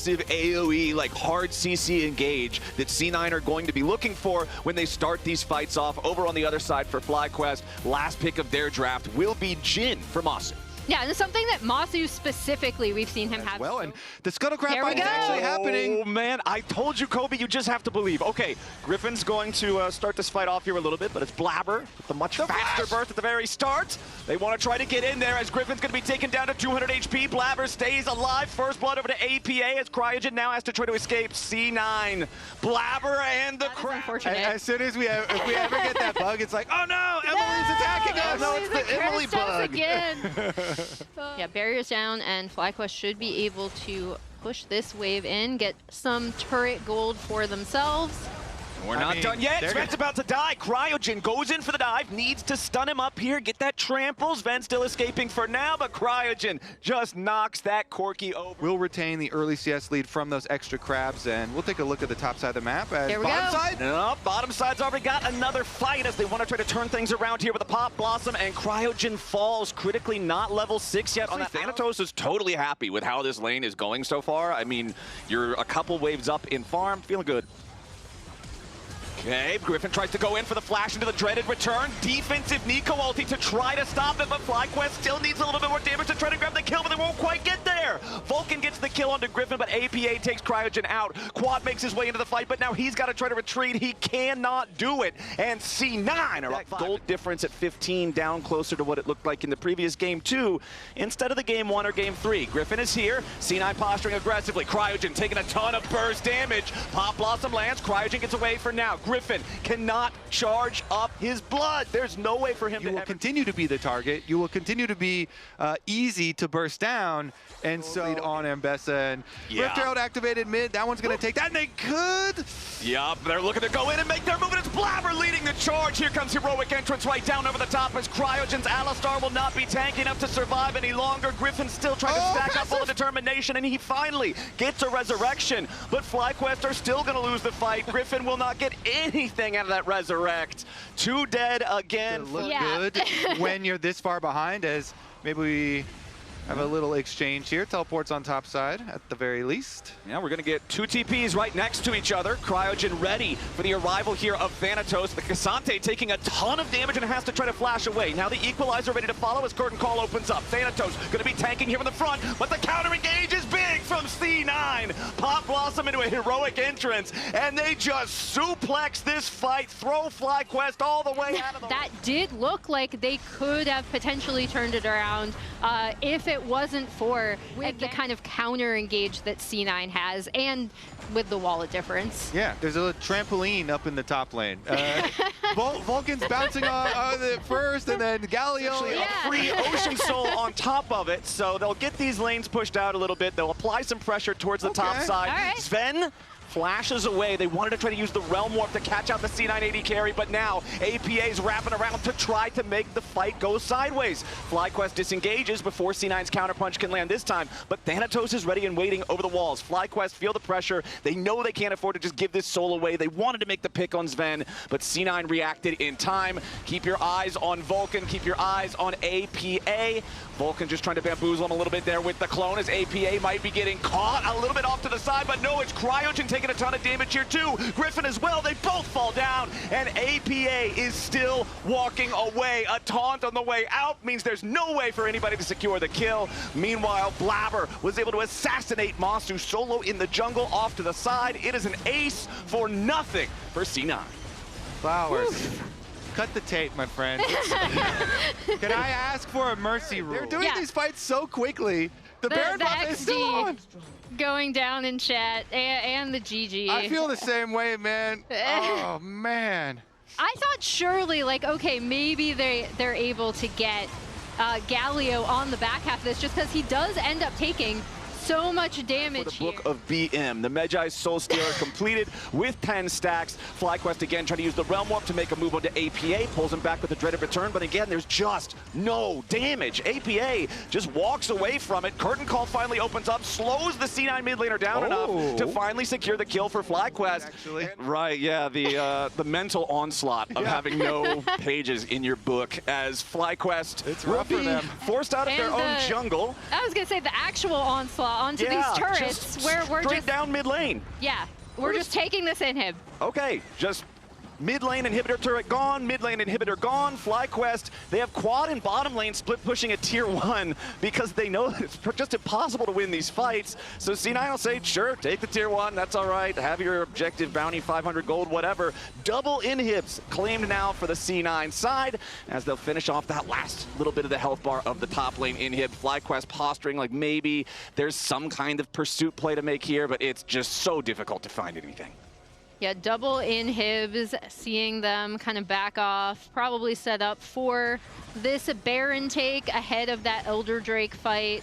AoE, like hard CC engage that C9 are going to be looking for when they start these fights off. Over on the other side for FlyQuest, last pick of their draft will be Jhin from Masu. Yeah, and it's something that Masu specifically, we've seen him have. Well, and the Scuttlecraft fight is actually happening. Oh man, I told you, Kobe, you just have to believe. Okay, Griffin's going to start this fight off here a little bit, but it's Blabber with the much faster burst at the very start. They want to try to get in there as Griffin's going to be taken down to 200 HP. Blabber stays alive. First blood over to APA as Cryogen now has to try to escape C9. Blabber and the crowd. As soon as if we ever get that bug, it's like, oh no, Emily's attacking us. No, it's the Emily bug. Again. Yeah, barriers down, and FlyQuest should be able to push this wave in, get some turret gold for themselves. We're not done yet. Sven's about to die. Cryogen goes in for the dive, needs to stun him up here, get that trample. Sven still escaping for now, but Cryogen just knocks that Corki over. We'll retain the early CS lead from those extra crabs, and we'll take a look at the top side of the map. Here we bottom go. side? No, bottom side's already got another fight as they want to try to turn things around here with a Pop Blossom, and Cryogen falls critically not level 6 yet on that. Thanatos is totally happy with how this lane is going so far. I mean, you're a couple waves up in farm, feeling good. Okay, Griffin tries to go in for the flash into the dreaded return. Defensive Nico ulti to try to stop it, but FlyQuest still needs a little bit more damage to try to grab the kill, but they won't quite get there. Vulcan gets the kill onto Griffin, but APA takes Cryogen out. Quad makes his way into the fight, but now he's got to try to retreat. He cannot do it, and C9 are up. Gold difference at 15, down closer to what it looked like in the previous game 2 instead of the game 1 or game 3. Griffin is here, C9 posturing aggressively. Cryogen taking a ton of burst damage. Pop Blossom lands, Cryogen gets away for now. Griffin cannot charge up his blood. There's no way for him to continue to be the target. You will continue to be easy to burst down, and so lead on Ambessa, and Rift Herald activated mid. That one's going to take that, and they could. Yup, they're looking to go in and make their move, and it's Blabber leading the charge. Here comes heroic entrance right down over the top as Cryogen's Alistar will not be tanky enough to survive any longer. Griffin's still trying to stack up all the determination, and he finally gets a resurrection, but FlyQuest are still going to lose the fight. Griffin will not get anything out of that resurrect. 2 dead again. Look good when you're this far behind, as maybe we have a little exchange here. Teleports on top side at the very least. Yeah, we're going to get 2 TPs right next to each other. Cryogen ready for the arrival here of Thanatos. The Cassante taking a ton of damage and has to try to flash away. Now the Equalizer ready to follow as Curtain Call opens up. Thanatos going to be tanking here in the front, but the counter engage is big from C9. Pop Blossom into a heroic entrance, and they just suplex this fight, throw FlyQuest all the way out of the That did look like they could have potentially turned it around if it wasn't for the kind of counter engage that C9 has, and with the wallet difference. Yeah, there's a little trampoline up in the top lane. Vulcan's bouncing on the first, and then Galio. A free Ocean Soul on top of it, so they'll get these lanes pushed out a little bit. They'll apply some pressure towards the top side. Sven flashes away. They wanted to try to use the Realm Warp to catch out the C980 carry, but now APA's wrapping around to try to make the fight go sideways. FlyQuest disengages before C9's counterpunch can land this time, but Thanatos is ready and waiting over the walls. FlyQuest feel the pressure. They know they can't afford to just give this soul away. They wanted to make the pick on Sven, but C9 reacted in time. Keep your eyes on Vulcan. Keep your eyes on APA. Vulcan just trying to bamboozle him a little bit there with the clone, as APA might be getting caught a little bit off to the side, but no, it's Cryogen taking a ton of damage here too. Griffin as well, they both fall down, and APA is still walking away. A taunt on the way out means there's no way for anybody to secure the kill. Meanwhile, Blabber was able to assassinate Masu solo in the jungle off to the side. It is an ace for nothing for C9. Flowers. Cut the tape, my friend. Can I ask for a mercy rule? They're doing these fights so quickly. The Baron buff is still on. Going down in chat, and the GG. I feel the same way, man. Oh, man. I thought surely, like, okay, maybe they're able to get Galio on the back half of this, just because he does end up taking so much damage for the Book of BM. The Medjai's Soul Stealer completed with 10 stacks. FlyQuest again trying to use the Realm Warp to make a move onto APA, pulls him back with a dreaded return, but again, there's just no damage. APA just walks away from it. Curtain Call finally opens up, slows the C9 mid laner down enough to finally secure the kill for FlyQuest. Right, yeah, the mental onslaught of having no pages in your book, as FlyQuest will be forced out of their own jungle. I was gonna say the actual onslaught onto these turrets where we're just down mid lane. Yeah, we're just taking this inhib. Okay, just mid lane inhibitor turret gone, mid lane inhibitor gone. FlyQuest, they have quad and bottom lane split pushing a tier 1 because they know that it's just impossible to win these fights. So C9 will say, sure, take the tier 1, that's all right. Have your objective, bounty, 500 gold, whatever. Double inhibs claimed now for the C9 side as they'll finish off that last little bit of the health bar of the top lane inhib. FlyQuest posturing like maybe there's some kind of pursuit play to make here, but it's just so difficult to find anything. Yeah, double inhibs, seeing them kind of back off, probably set up for this Baron take ahead of that Elder Drake fight.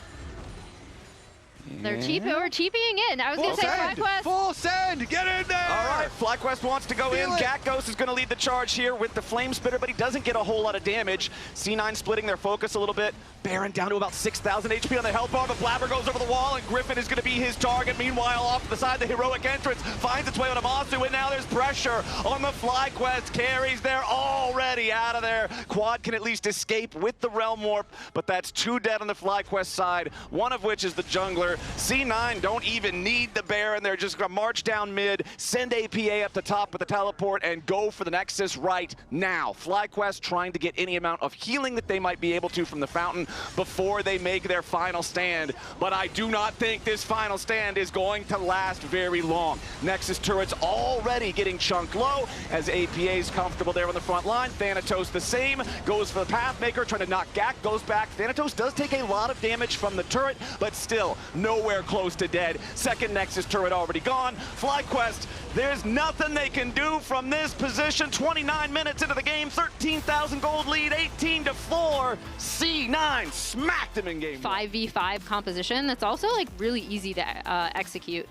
They're TPing in. I was going to say FlyQuest. Full send! Get in there! All right, FlyQuest wants to go in. Gatghost is going to lead the charge here with the Flame Spitter, but he doesn't get a whole lot of damage. C9 splitting their focus a little bit. Baron down to about 6,000 HP on the health bar, but Blabber goes over the wall, and Griffin is going to be his target. Meanwhile, off to the side, the heroic entrance finds its way on Amasu, and now there's pressure on the FlyQuest carries. They're already out of there. Quad can at least escape with the Realm Warp, but that's 2 dead on the FlyQuest side, one of which is the jungler. C9 don't even need the Baron. They're just going to march down mid, send APA up the top with the teleport, and go for the Nexus right now. FlyQuest trying to get any amount of healing that they might be able to from the fountain before they make their final stand. But I do not think this final stand is going to last very long. Nexus turrets already getting chunked low as APA is comfortable there on the front line. Thanatos the same, goes for the Pathmaker, trying to knock Gak, goes back. Thanatos does take a lot of damage from the turret, but still nowhere close to dead. Second Nexus turret already gone. FlyQuest, there's nothing they can do from this position. 29 minutes into the game, 13,000 gold lead, 18-4. C9 smacked him in game 5v5 composition that's also like really easy to execute.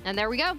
And there we go.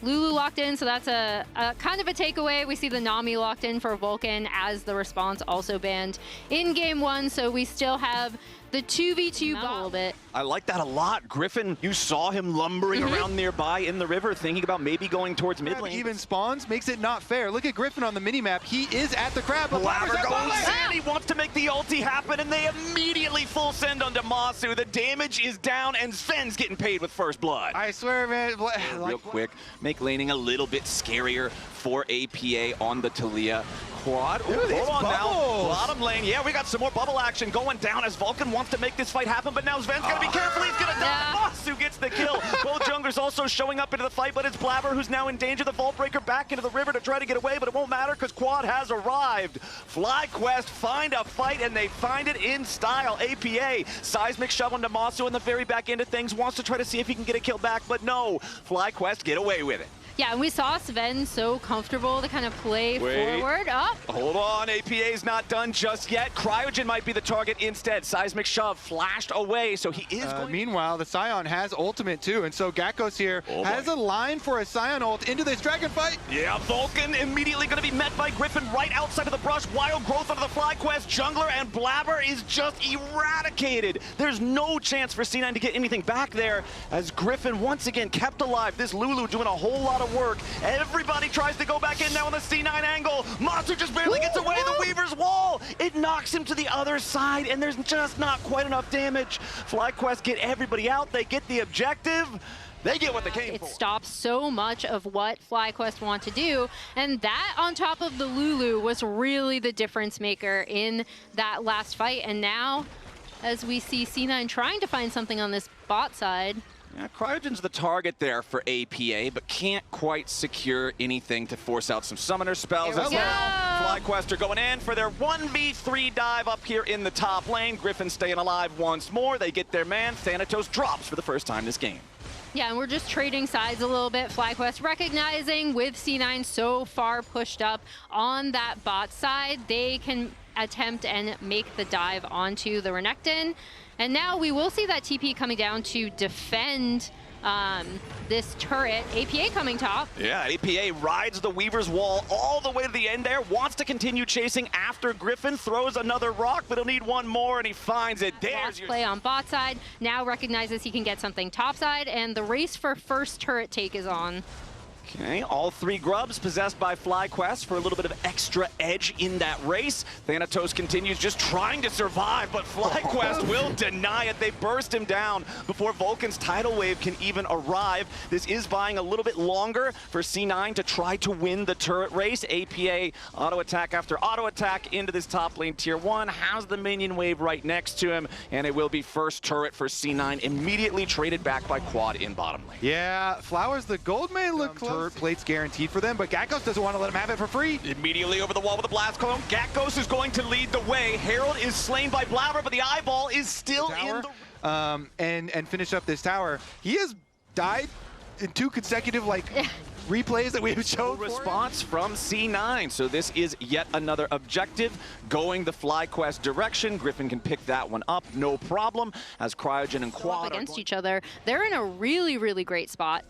Lulu locked in, so that's a kind of a takeaway. We see the Nami locked in for Vulcan as the response also banned in game 1, so we still have the 2v2 a little bit. I like that a lot. Griffin, you saw him lumbering around nearby in the river, thinking about maybe going towards mid lane. Even spawns makes it not fair. Look at Griffin on the minimap. He is at the crab. Blabber goes in. He wants to make the ulti happen, and they immediately full send on Damasu. The damage is down, and Sven's getting paid with first blood. I swear, man. Real quick, make laning a little bit scarier for APA on the Talia. Quad. Ooh, hold on now. Bottom lane. Yeah, we got some more bubble action going down as Vulcan wants to make this fight happen, but now Sven's got to be careful. He's going to die. Masu gets the kill. Both junglers also showing up into the fight, but it's Blabber who's now in danger. The Vault Breaker back into the river to try to get away, but it won't matter because Quad has arrived. FlyQuest find a fight, and they find it in style. APA, Seismic shoveling to Masu in the very back end of things, wants to try to see if he can get a kill back, but no. FlyQuest get away with it. Yeah, and we saw Sven so comfortable to kind of play forward. Hold on, APA's not done just yet. Cryogen might be the target instead. Seismic shove flashed away, so he is going. Meanwhile, the Scion has ultimate too, and so Gatghost here has a line for a Scion ult into this dragon fight. Yeah, Vulcan immediately going to be met by Griffin right outside of the brush. Wild growth onto the FlyQuest jungler, and Blabber is just eradicated. There's no chance for C9 to get anything back there as Griffin once again kept alive. This Lulu doing a whole lot of work. Everybody tries to go back in now on the C9 angle. Monster just barely gets away. The Weaver's wall. It knocks him to the other side, and there's just not quite enough damage. FlyQuest get everybody out. They get the objective. They get what they came for. It stops so much of what FlyQuest want to do, and that on top of the Lulu was really the difference maker in that last fight. And now, as we see C9 trying to find something on this bot side, yeah, Cryogen's the target there for APA, but can't quite secure anything to force out some summoner spells as well. FlyQuest are going in for their 1v3 dive up here in the top lane. Griffin staying alive once more. They get their man. Thanatos drops for the first time this game. Yeah, and we're just trading sides a little bit. FlyQuest recognizing with C9 so far pushed up on that bot side, they can attempt and make the dive onto the Renekton. And now we will see that TP coming down to defend this turret. APA coming top. Yeah, APA rides the Weaver's wall all the way to the end there, wants to continue chasing after Griffin, throws another rock, but he'll need one more, and he finds it. There's your play on bot side, now recognizes he can get something top side, and the race for first turret take is on. Okay, all 3 grubs possessed by FlyQuest for a little bit of extra edge in that race. Thanatos continues just trying to survive, but FlyQuest will deny it. They burst him down before Vulcan's tidal wave can even arrive. This is buying a little bit longer for C9 to try to win the turret race. APA auto attack after auto attack into this top lane tier 1, has the minion wave right next to him, and it will be first turret for C9, immediately traded back by Quad in bottom lane. Yeah, Flowers, the gold may look close. Turret plates guaranteed for them, but Gakkos doesn't want to let him have it for free. Immediately over the wall with a blast clone. Gakkos is going to lead the way. Herald is slain by Blabber, but the eyeball is still in the... And finish up this tower. He has died in 2 consecutive, replays that we have shown. No response from C9, so this is yet another objective going the FlyQuest direction. Griffin can pick that one up, no problem, as Cryogen and Quad up against each other. They're in a really, really great spot.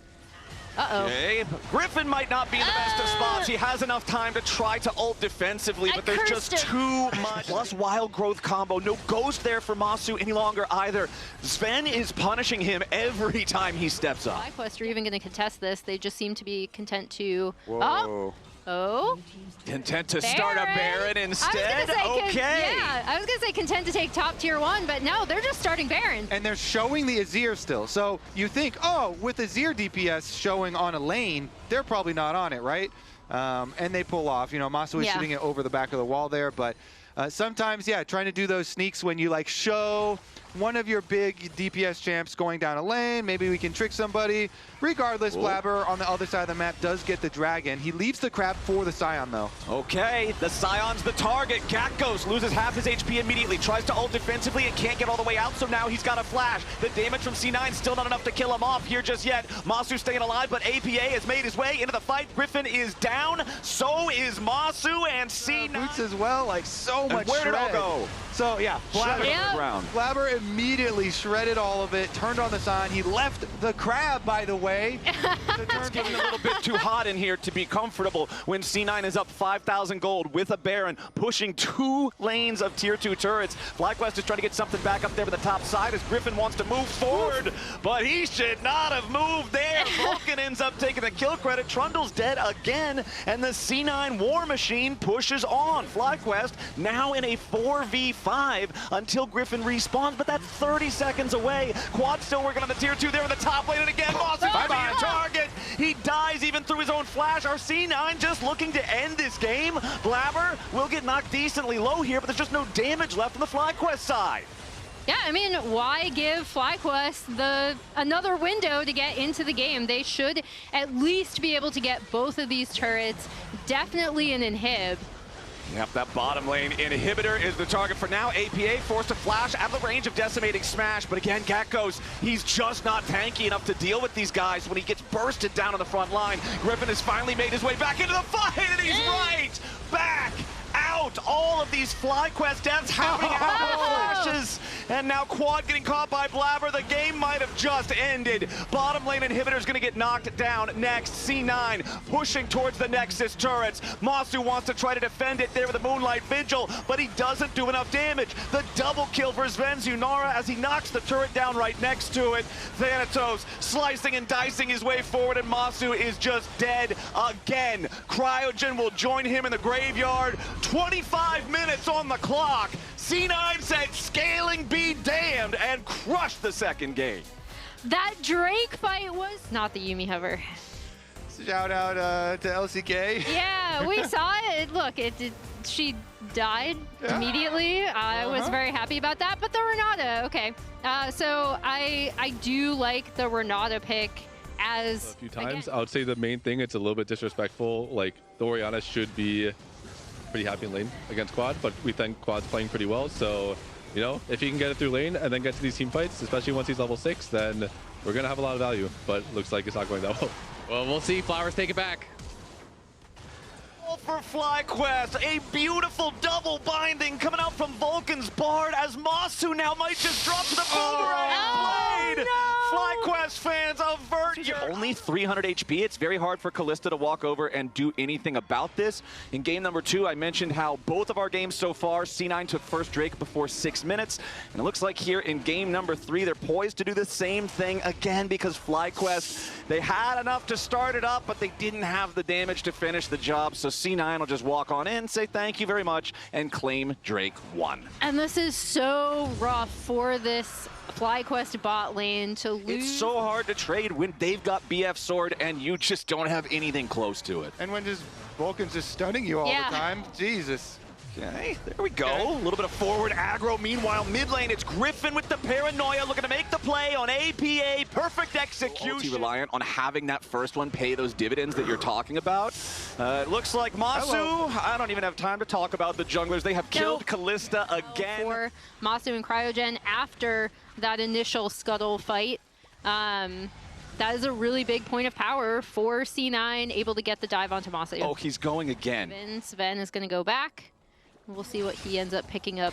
Uh-oh. Okay. Griffin might not be in the best of spots. He has enough time to try to ult defensively, but there's just too much. Plus wild growth combo. No ghost there for Masu any longer either. Sven is punishing him every time he steps up. FlyQuest are even going to contest this. They just seem to be content to... Whoa. Oh. Content to start a Baron instead? Okay. Yeah, I was going to say content to take top tier 1, but no, they're just starting Baron. And they're showing the Azir still. So you think, oh, with Azir DPS showing on a lane, they're probably not on it, right? And they pull off. You know, Masu is shooting it over the back of the wall there, but sometimes, yeah, trying to do those sneaks when you show one of your big DPS champs going down a lane. Maybe we can trick somebody. Regardless, Blabber on the other side of the map does get the dragon. He leaves the crab for the Scion, though. Okay, the Scion's the target. Gakkos loses half his HP immediately. Tries to ult defensively and can't get all the way out, so now he's got a flash. The damage from C9 still not enough to kill him off here just yet. Masu staying alive, but APA has made his way into the fight. Griffin is down. So is Masu and C9. Boots as well, so much where did it all shred. go? So, yeah, Blabber immediately shredded all of it, turned on the Scion. He left the crab, by the way. It's getting a little bit too hot in here to be comfortable when C9 is up 5,000 gold with a Baron, pushing 2 lanes of tier 2 turrets. FlyQuest is trying to get something back up there to the top side as Griffin wants to move forward, but he should not have moved there. Vulcan ends up taking the kill credit. Trundle's dead again, and the C9 War Machine pushes on. FlyQuest now in a 4v5 until Griffin respawns, but that's 30 seconds away. Quad still working on the tier 2 there in the top lane, and again, Masu bye-bye target. He dies even through his own flash. Our C9 just looking to end this game. Blabber will get knocked decently low here, but there's just no damage left on the FlyQuest side. Yeah, I mean, why give FlyQuest another window to get into the game? They should at least be able to get both of these turrets. Definitely an inhib. Yep, that bottom lane inhibitor is the target for now. APA forced to flash out of the range of decimating smash, but again, Gakkos, he's just not tanky enough to deal with these guys when he gets bursted down on the front line. Griffin has finally made his way back into the fight, and he's right back out. All of these FlyQuest deaths happening out flashes, and now Quad getting caught by Blabber. The game might have just ended. Bottom lane inhibitor is going to get knocked down next. C9 pushing towards the Nexus turrets. Masu wants to try to defend it there with a Moonlight Vigil, but he doesn't do enough damage. The double kill for Sven Zunara as he knocks the turret down right next to it. Thanatos slicing and dicing his way forward, and Masu is just dead again. Cryogen will join him in the graveyard. 25 minutes on the clock. C9 said scaling be damned and crushed the second game. That Drake fight was not the Yuumi hover. Shout out to LCK. Yeah, we saw it. Look, she died immediately. I was very happy about that, but the Renata, okay. So I do like the Renata pick as... A few times. I would say the main thing, it's a little bit disrespectful. The Orianna should be pretty happy in lane against Quad, but we think Quad's playing pretty well. So, you know, if he can get it through lane and then get to these team fights, especially once he's level 6, then we're going to have a lot of value. But looks like it's not going that well. Well, we'll see. Flowers take it back. For FlyQuest, a beautiful double binding coming out from Vulcan's Bard as Masu now might just drop to the boomerang blade. FlyQuest fans, avert your... Only 300 HP. It's very hard for Kalista to walk over and do anything about this. In game number 2, I mentioned how both of our games so far, C9 took first Drake before 6 minutes. And it looks like here in game number 3, they're poised to do the same thing again because FlyQuest, they had enough to start it up, but they didn't have the damage to finish the job. So C9 will just walk on in, say thank you very much, and claim Drake 1. And this is so rough for this FlyQuest bot lane to lose. It's so hard to trade when they've got BF Sword and you just don't have anything close to it. And when just Vulcan's just stunning you all the time. Jesus. Okay, there we go. A little bit of forward aggro. Meanwhile, mid lane, it's Griffin with the paranoia looking to make the play on APA. Perfect execution. Reliant on having that first one pay those dividends that you're talking about. It looks like Masu, I don't even have time to talk about the junglers. They have killed Kalista again. For Masu and Cryogen after that initial scuttle fight. That is a really big point of power for C9, able to get the dive onto Masu. Oh, he's going again. Sven is going to go back. We'll see what he ends up picking up.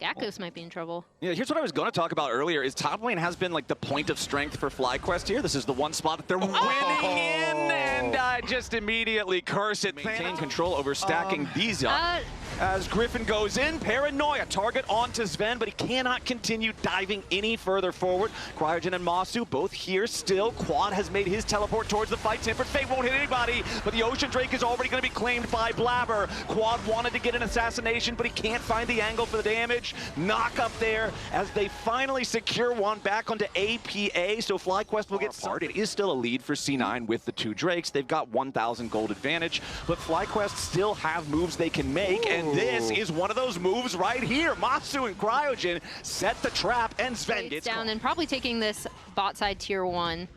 Gakkos might be in trouble. Yeah, here's what I was going to talk about earlier, is top lane has been like the point of strength for FlyQuest here. This is the one spot that they're winning in, and I just immediately curse it. Maintain control over stacking these up. As Griffin goes in, paranoia, target onto Sven, but he cannot continue diving any further forward. Cryogen and Masu both here still. Quad has made his teleport towards the fight. Tempered Fate won't hit anybody, but the Ocean Drake is already going to be claimed by Blabber. Quad wanted to get an assassination, but he can't find the angle for the damage. Knock up there as they finally secure one back onto APA, so FlyQuest will get started. It is still a lead for C9 with the 2 Drakes. They've got 1,000 gold advantage, but FlyQuest still have moves they can make, and this is one of those moves right here. Masu and Cryogen set the trap, and Sven gets down and probably taking this bot side tier 1.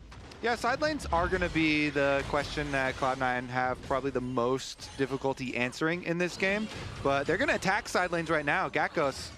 Yeah, side lanes are going to be the question that Cloud9 have probably the most difficulty answering in this game, but they're going to attack side lanes right now. Gakkos.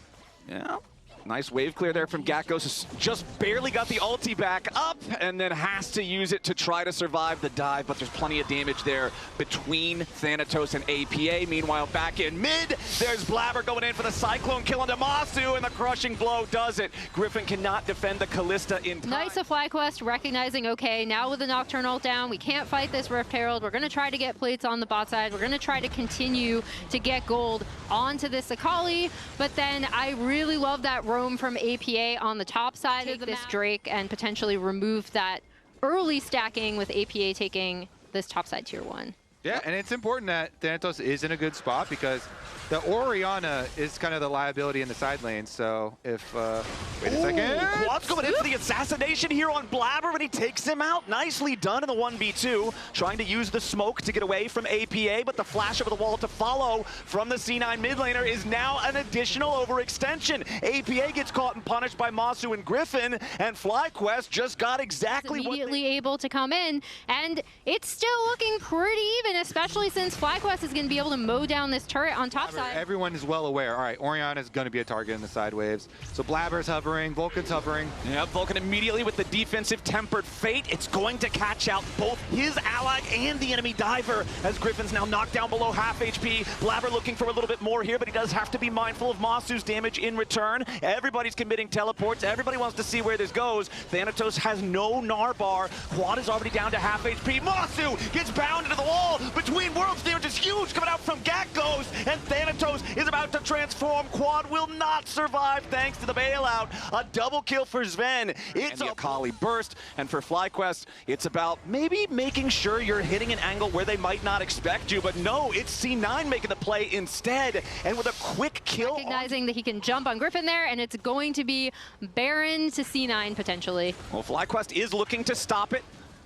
Yeah. Nice wave clear there from Gakkos. Just barely got the ulti back up and then has to use it to try to survive the dive, but there's plenty of damage there between Thanatos and APA. Meanwhile, back in mid, there's Blabber going in for the Cyclone kill onto Masu, and the crushing blow does it. Griffin cannot defend the Kalista in time. Nice of FlyQuest recognizing, okay, now with the Nocturnal down, we can't fight this Rift Herald. We're going to try to get plates on the bot side. We're going to try to continue to get gold onto this Akali, but then I really love that roam from APA on the top side of this Drake and potentially remove that early stacking with APA taking this top side tier 1. Yeah, and it's important that Thanatos is in a good spot because the Orianna is kind of the liability in the side lane. So if, wait a second. Quad's going in for the assassination here on Blabber, but he takes him out. Nicely done in the 1v2. Trying to use the smoke to get away from APA, but the flash over the wall to follow from the C9 mid laner is now an additional overextension. APA gets caught and punished by Masu and Griffin, and FlyQuest just got exactly immediately able to come in, and it's still looking pretty even, especially since FlyQuest is going to be able to mow down this turret on top side. Everyone is well aware. All right, Orianna is going to be a target in the side waves. So Blabber's hovering, Vulcan's hovering. Yeah, Vulcan immediately with the defensive Tempered Fate. It's going to catch out both his ally and the enemy diver as Griffin's now knocked down below half HP. Blabber looking for a little bit more here, but he does have to be mindful of Masu's damage in return. Everybody's committing teleports. Everybody wants to see where this goes. Thanatos has no Gnar bar. Quad is already down to half HP. Masu gets bound into the wall. Between worlds damage is huge coming out from Gakkos, and Thanatos is about to transform. Quad will not survive thanks to the bailout. A double kill for Sven. It's a Akali burst, and for FlyQuest, it's about maybe making sure you're hitting an angle where they might not expect you, but no, it's C9 making the play instead, and with a quick kill. Recognizing that he can jump on Griffin there, and it's going to be Baron to C9 potentially. Well, FlyQuest is looking to stop it,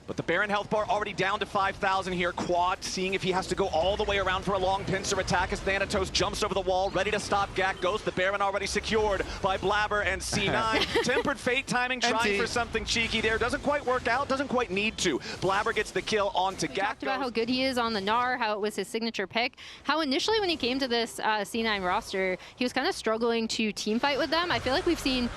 but the Baron health bar already down to 5,000 here. Quad seeing if he has to go all the way around for a long pincer attack as Thanatos jumps over the wall, ready to stop Gakkos. The Baron already secured by Blabber and C9. Tempered Fate timing, trying for something cheeky there. Doesn't quite work out, doesn't quite need to. Blabber gets the kill onto Gakkos. We talked about how good he is on the Gnar, how it was his signature pick. How initially when he came to this C9 roster, he was kind of struggling to team fight with them. I feel like we've seen...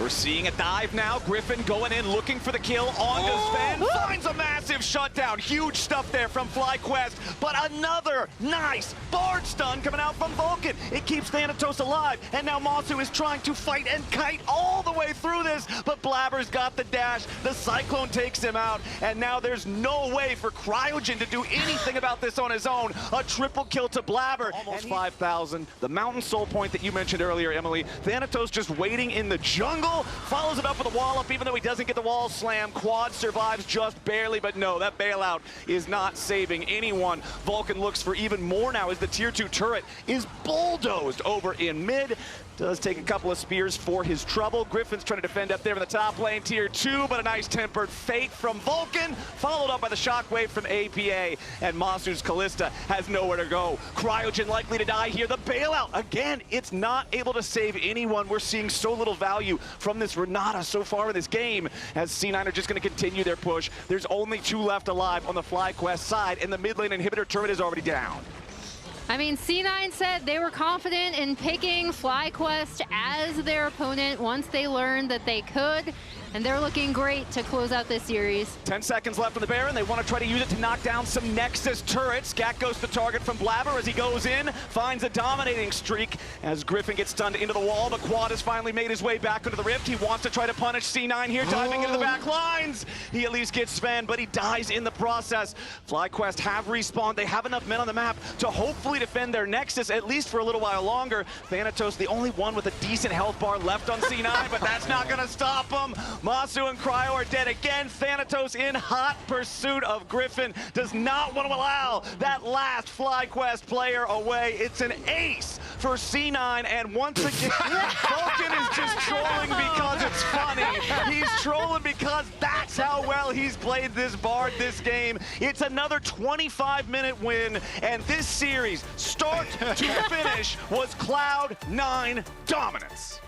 We're seeing a dive now. Griffin going in, looking for the kill on Sven. Finds a massive shutdown. Huge stuff there from FlyQuest. But another nice Bard stun coming out from Vulcan. It keeps Thanatos alive. And now Masu is trying to fight and kite all the way through this. But Blabber's got the dash. The Cyclone takes him out. And now there's no way for Cryogen to do anything about this on his own. A triple kill to Blabber. Almost 5,000. The Mountain Soul point that you mentioned earlier, Emily. Thanatos just waiting in the jungle. Follows it up with a wall up, even though he doesn't get the wall slam. Quad survives just barely, but no, that bailout is not saving anyone. Vulcan looks for even more now as the tier 2 turret is bulldozed over in mid. Does take a couple of spears for his trouble. Griffin's trying to defend up there in the top lane, tier 2, but a nice tempered fate from Vulcan, followed up by the shockwave from APA, and Masu's Callista has nowhere to go. Cryogen likely to die here. The bailout, again, it's not able to save anyone. We're seeing so little value from this Renata so far in this game, as C9 are just going to continue their push. There's only 2 left alive on the FlyQuest side, and the mid lane inhibitor turret is already down. I mean, C9 said they were confident in picking FlyQuest as their opponent once they learned that they could, and they're looking great to close out this series. 10 seconds left on the Baron. They want to try to use it to knock down some Nexus turrets. Gat goes to target from Blabber as he goes in, finds a dominating streak as Griffin gets stunned into the wall, but Quad has finally made his way back into the rift. He wants to try to punish C9 here, diving into the back lines. He at least gets Sven, but he dies in the process. FlyQuest have respawned. They have enough men on the map to hopefully defend their Nexus, at least for a little while longer. Thanatos, the only one with a decent health bar left on C9, but that's not going to stop him. Masu and Cryo are dead again. Thanatos in hot pursuit of Griffin. Does not want to allow that last FlyQuest player away. It's an ace for C9, and once again, Vulcan is just trolling because it's funny. He's trolling because that's how well he's played this Bard this game. It's another 25-minute win, and this series, start to finish, was Cloud9 dominance.